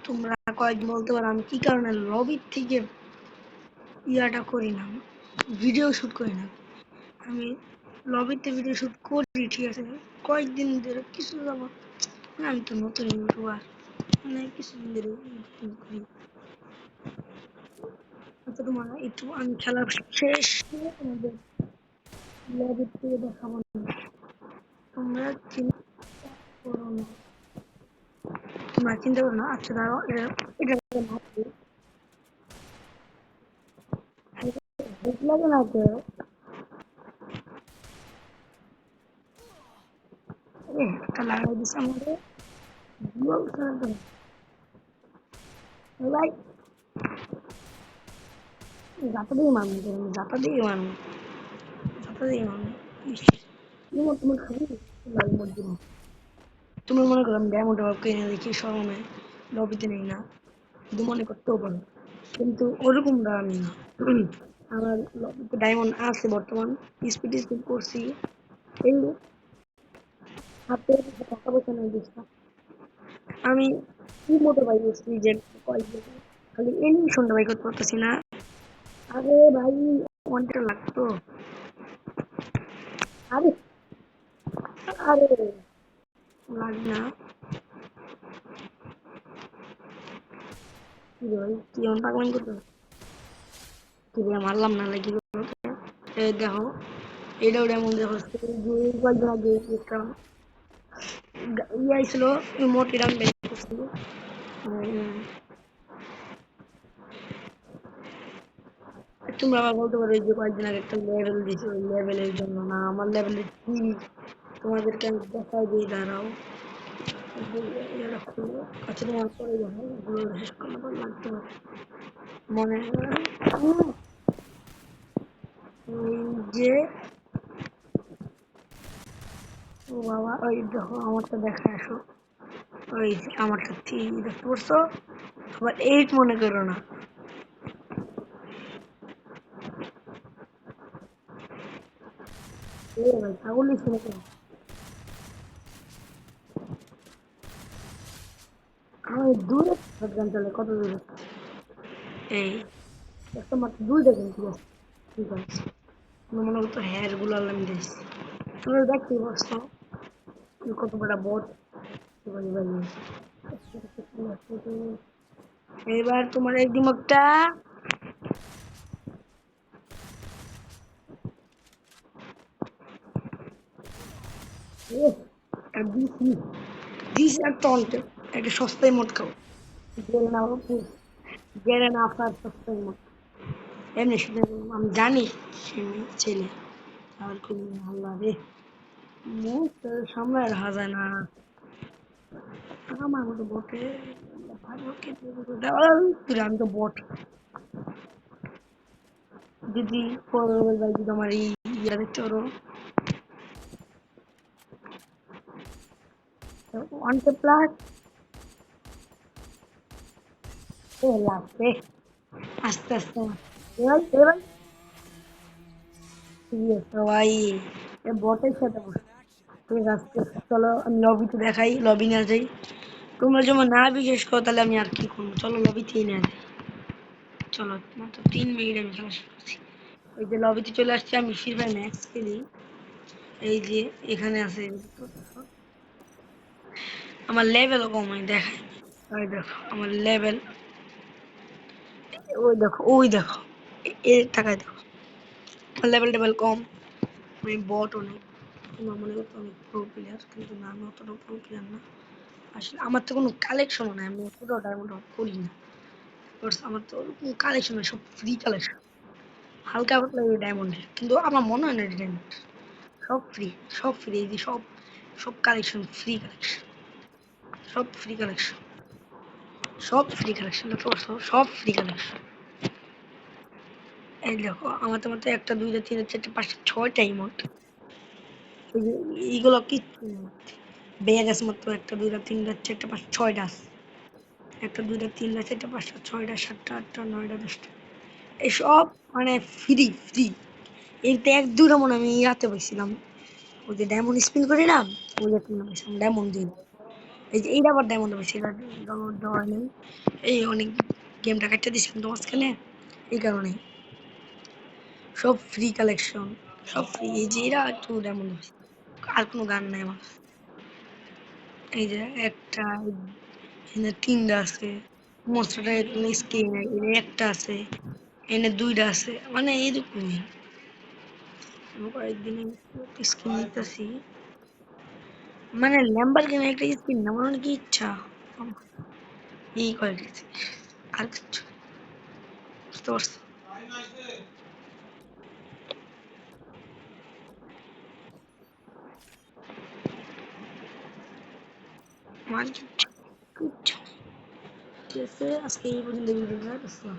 তোমরা কয়েকদিন বলতে পারো আমি কি কারণে লবির থেকে ইয়াটা করি না, ভিডিও শ্যুট করি না। আমি লবিতে ভিডিও শ্যুট করি ঠিক আছে, কয়েকদিন ধরে কিছু যাবো, আমি তো নতুন ইউটিউবার, মানে কিছুদিন ধরে করি। তো তোমার একটু আমি খেলা শেষ করে তোমাদের লবির থেকে দেখাবো না। তোমরা চিন্তা করো না, তোমরা চিন্তা করো না। আচ্ছা দাঁড়াও, এটা ভোট লাগে না তো, একটা লাগাই দিছে আমাদের ভাই, যাতা দিয়ে মারবো, যাতা দিয়ে মারবো, যাতা দিয়ে মারবো। তোমার খাবি লাল মধ্যে তোমার মনে করো আমি ডায়মন্ড অভাব কিনে দেখি শরমে লবিতে নেই না, শুধু মনে করতেও পারো, কিন্তু ওরকমটা আমি না। আমার লবিতে ডায়মন্ড আছে বর্তমান, স্পিড স্পিড করছি, এই হাতে টাকা পয়সা নেই দিচ্ছি আমি। কি মতো বাই করছি যে কয়েকদিন খালি এনিমেশনটা বাই করতে পারতেছি না। আরে ভাই অনেকটা লাগতো। আরে আরে লাগ না, কি রে ভাই কি এমন পাগলামি করতে, কি রে মারলাম না লাগি। এই দেখো এটাও এমন দেখো, কয়েকদিন আগে একটা ইয়ে আইছিল, মোট এরাম বের করছিল। তোমরা আবার বলতে পারো এই যে কয়েকদিন আগে একটা লেভেল দিয়েছে, ওই লেভেলের জন্য না, আমার লেভেলের কি তোমাদেরকে আমি দেখাই দিই, দাঁড়াও। আচ্ছা তোমার পরে যাবো, এগুলো শেষ করলে পর লাগতে পারে মনে হয়। ওই যে ও বাবা, ওই দেখো আমারটা দেখা আসো, ওই যে আমারটা দেখতে পারছো, আবার 8 মনে করো না। এ ভাই ছাগলই শুনে কেন, আমি দূরে গান চলে কত দূরে, এই একটা মাত্র 2টা কিন্তু আছে, ঠিক আছে। মনে করতো হেয়ার গুলো আলাম দিয়েছি, তোমরা দেখতেই পাচ্ছো কত বড় বট। এবার তোমার এই দিমাগটা দিছি, দিস আর টন্টে একটা সস্তায় মোট খাও, জেলে না হোক, জেলে না আপনার সস্তায় মোট এমনি শুধু আমি জানি ছেলে আর খুব ভালো রে, মুখ সামনে রাখা যায় না আমার মতো বটে। আমি তো বট যদি যদি আমার এই ইয়ে দেখতে পারো ওয়ান প্লাস লাগবে আস্তে আস্তে। এবার এবার ঠিক আছে ভাই, বটের সাথে বসে ঠিক আছে, চলো আমি লবিতে দেখাই, লবি না যাই, তোমরা যেমন না বিশেষ করো তাহলে আমি আর কি করবো, চলো লবিতেই না যাই। চলো মাত্র 3 মিনিট আমি খেলা শুরু করছি, ওই যে লবিতে চলে আসছি, আমি ফ্রি ফায়ার ম্যাক্স খেলি। এই যে এখানে আছে, আমার লেভেলও কম হয় দেখায়, ওই দেখো আমার লেভেল, ওই দেখো ওই দেখো এর টাকায় দেখো আমার লেভেল টেভেল কম, আমি বটও নেই। তোমরা মনে করতো আমি প্রো প্লেয়ার, কিন্তু না আমি অতটা প্রো প্লেয়ার না। আসলে আমার তো কোনো কালেকশনও নাই, আমি অতটাও ডায়মন্ড করি না, আমার তো ওরকম কালেকশন সব ফ্রি কালেকশন, হালকা পাতলা ওই ডায়মন্ডের, কিন্তু আমার মনে হয় না ডায়মন্ড, সব ফ্রি, সব ফ্রি, এই যে সব সব কালেকশন ফ্রি কালেকশন, সব ফ্রি কালেকশন, সব ফ্রি কালেকশন, সব ফ্রি কালেকশন। এই দেখো আমার তো মতো 1 2 3 4 5 6টা ইমোট, এইগুলো কিচ্ছু নেই, ব্যাগ আছে মাত্র 1 2 3 4 5 6টা আছে, 1 2 3 4 5 6টা 7টা 8টা 9টা 10টা, এসব মানে ফ্রি ফ্রি। এতে 1 2টা মনে আমি রাতে পাইছিলাম, ওই যে ডায়মন্ড স্পিন করি না, ওই যে পাইছিলাম ডায়মন্ড দিন, এই যে এইটা আবার ডায়মন্ড হবে, সেটা ডাউনলোড দেওয়া হয়নি। এই অনেক গেমটা কাটতে দিছিলাম তো মাঝখানে, এই কারণে। সব ফ্রি কালেকশন, সব ফ্রি। এই যে এরা একটু ডায়মন্ড হবে, আর কোনো গান নাই আমার। এই যে একটা, এখানে তিনটা আছে, মশলাটা এখানে স্কিন, এখানে একটা আছে, এখানে দুইটা আছে, মানে এইরকমই। আমি কয়েকদিন স্কিন নিতেছি, মানে ল্যাম্বরগিনি একটা স্কিন না, আমার অনেক ইচ্ছা আমার, এই কয়েকটা আর কিছু বুঝতে পারছো। আমার কিচ্ছু কিচ্ছু। ঠিক আছে, আজকে এই পর্যন্ত ভিডিওটা, আসসালাম।